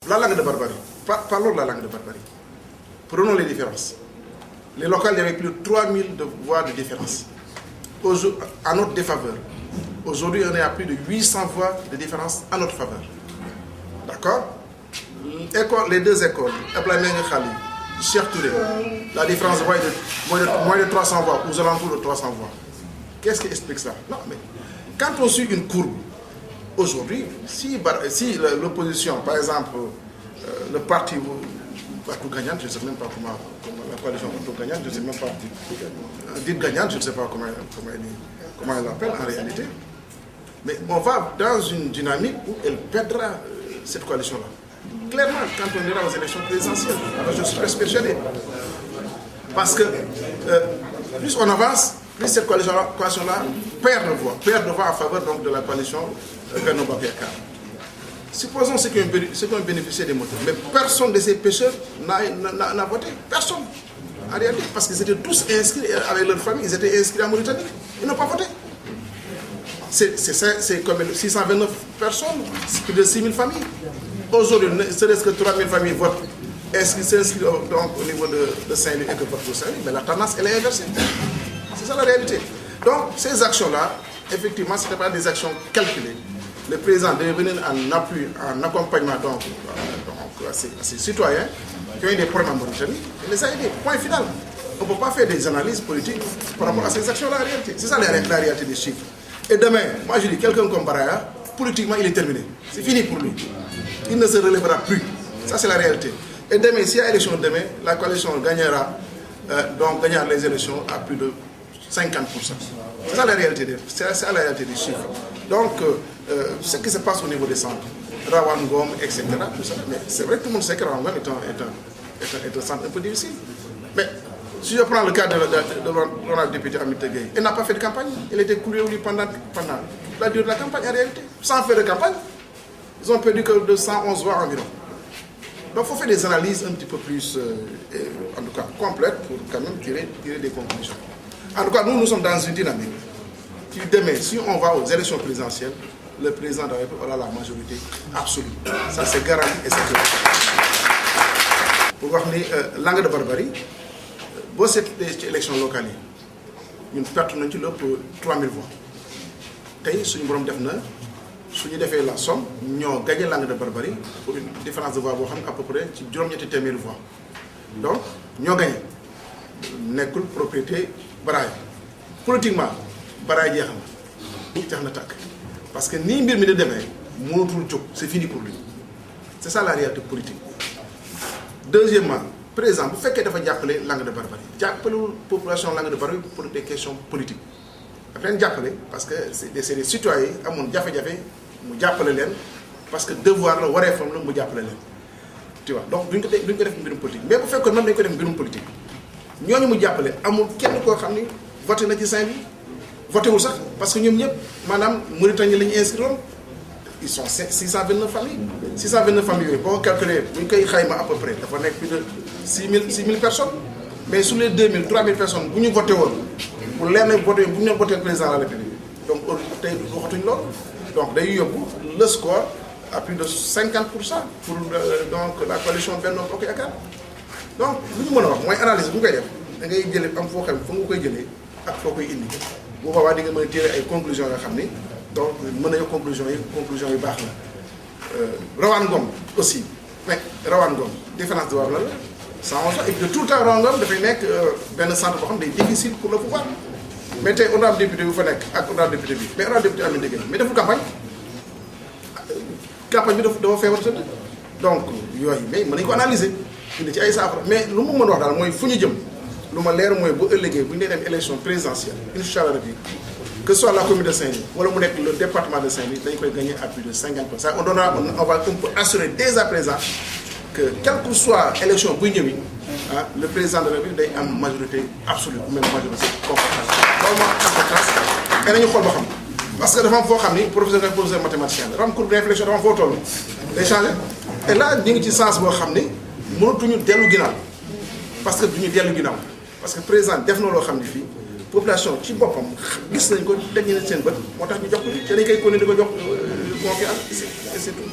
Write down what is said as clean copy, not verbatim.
La langue de barbarie. Parlons de la langue de barbarie. Prenons les différences. Les locales, il y avait plus de 3000 voix de différence. À notre défaveur. Aujourd'hui, on est à plus de 800 voix de différence à notre faveur. D'accord? Les deux écoles, Cheikh Touré, la différence de voix est moins de 300 voix, aux alentours de 300 voix. Qu'est-ce qui explique ça? Non, mais quand on suit une courbe, aujourd'hui, si l'opposition, par exemple, le parti gagnante, je ne sais même pas comment la coalition gagnante, je ne sais même pas, dite gagnante, je ne sais pas comment elle l'appelle en réalité, mais on va dans une dynamique où elle perdra cette coalition-là. Clairement, quand on ira aux élections présidentielles, alors je suis persuadé. Parce que plus on avance, plus cette coalition-là perd de voix en faveur donc, de la coalition Benno Bokk Yakaar. Supposons ceux qui ont bénéficié des moteurs, mais personne de ces pêcheurs n'a voté. Personne. En réalité, parce qu'ils étaient tous inscrits avec leur famille, ils étaient inscrits en Mauritanie. Ils n'ont pas voté. C'est comme 629 personnes, plus de 6000 familles. Aujourd'hui, c'est-à-dire que 3000 familles votent, s'inscrivent donc au niveau de Saint-Louis et que votent pour Saint-Louis, mais la tendance, elle est inversée. C'est ça la réalité. Donc, ces actions-là, effectivement, ce n'étaient pas des actions calculées. Le président devait venir en appui, en accompagnement donc à ces citoyens qui ont eu des problèmes en Mauritanie, et les a aidés. Point final. On ne peut pas faire des analyses politiques par rapport à ces actions-là en réalité. C'est ça la réalité des chiffres. Et demain, moi je dis, quelqu'un comme Baraya, politiquement, il est terminé. C'est fini pour lui. Il ne se relèvera plus. Ça, c'est la réalité. Et demain, s'il y a élection demain, la coalition gagnera les élections à plus de 50%. C'est ça la réalité des chiffres. Donc, ce qui se passe au niveau des centres, Rawan Ngom, etc., tout ça, mais c'est vrai que tout le monde sait que Rawan Ngom est un centre un peu difficile. Mais si je prends le cas de l'honorable député Amit Gueye, il n'a pas fait de campagne. Il était coulé au lit pendant la durée de la campagne en réalité. Sans faire de campagne, ils ont perdu que de 111 voix environ. Donc il faut faire des analyses un petit peu plus, en tout cas, complètes pour quand même tirer des conclusions. En tout cas, nous sommes dans une dynamique qui, demain, si on va aux élections présidentielles, le président de la République aura la majorité absolue. Ça, c'est garanti et c'est sûr. Pour voir les langues de barbarie, pour cette élection locale, nous perdons 3000 voix. Aujourd'hui, si nous avons la somme, nous avons gagné la langue de barbarie pour une différence de voix à peu près 200 000 voix. Donc, nous avons gagné. Nous avons propriété Baraye. Politiquement, Baraye est en attaque. Parce que ni mbir mi de demain, c'est fini pour lui. C'est ça la réalité politique. Deuxièmement, par exemple, vous faites que vous appelez langue de barbarie. Vous appelez la population langue de barbarie pour des questions politiques. Vous appelez parce que c'est des citoyens qui ont vous appelez parce que devoir le waré fam vous appelez. Tu vois, donc vous avez une politique. Mais vous faites que même vous avez une politique. Nous avons appelé, amul kenn ko xamni voté na ci Saint-Louis voté wul sax parce que ñom ñep manam Mauritanie lañu inscrire ils sont 629 familles 629 familles pour calculer buñ koy xayma à peu près dafa nek plus de 6000 personnes mais sur les 2000 3000 personnes buñu voté won pour lenn voté buñu voté président de la République donc tay waxatuñ lool donc day yobbu le score à plus de 50% pour donc la coalition Benno Bokk Yakaar. Donc, ce que je veux dire, c'est analyse. Vous avez dit que vous avez tirer des conclusions. Donc, vous avez des conclusions. Rawan Ngom aussi. Mais Rawan Ngom, différence de voix. Et puis, tout le temps, Rawan Ngom est un centre difficile pour le pouvoir. Mais on a un député qui on a un député. Mais on a un député qui a mais il faut campagne. Campagne doit faire votre. Donc, il faut analyser. Mais ce que je veux dire, c'est que si nous élection présidentielle, que ce soit la commune de Saint-Louis ou le département de Saint-Louis, nous allons gagner à plus de 50%. On peut assurer dès à présent que, quelle que soit l'élection, le président de la République a une majorité absolue, même majorité confortable. Et nous allons parce que devant vous, professeur mathématicien, nous avons un cours de réflexion devant vous. Et là, nous avons un sens pour mënatuñu dellu ginnaaw parce que duñu dellu ginnaaw parce que président def na loo xam ne fii population ci boppam gis nañ ko teg nañ seen bët moo tax ñu jox ko te dañ koy continuer di ko jox confiance et c'est tout.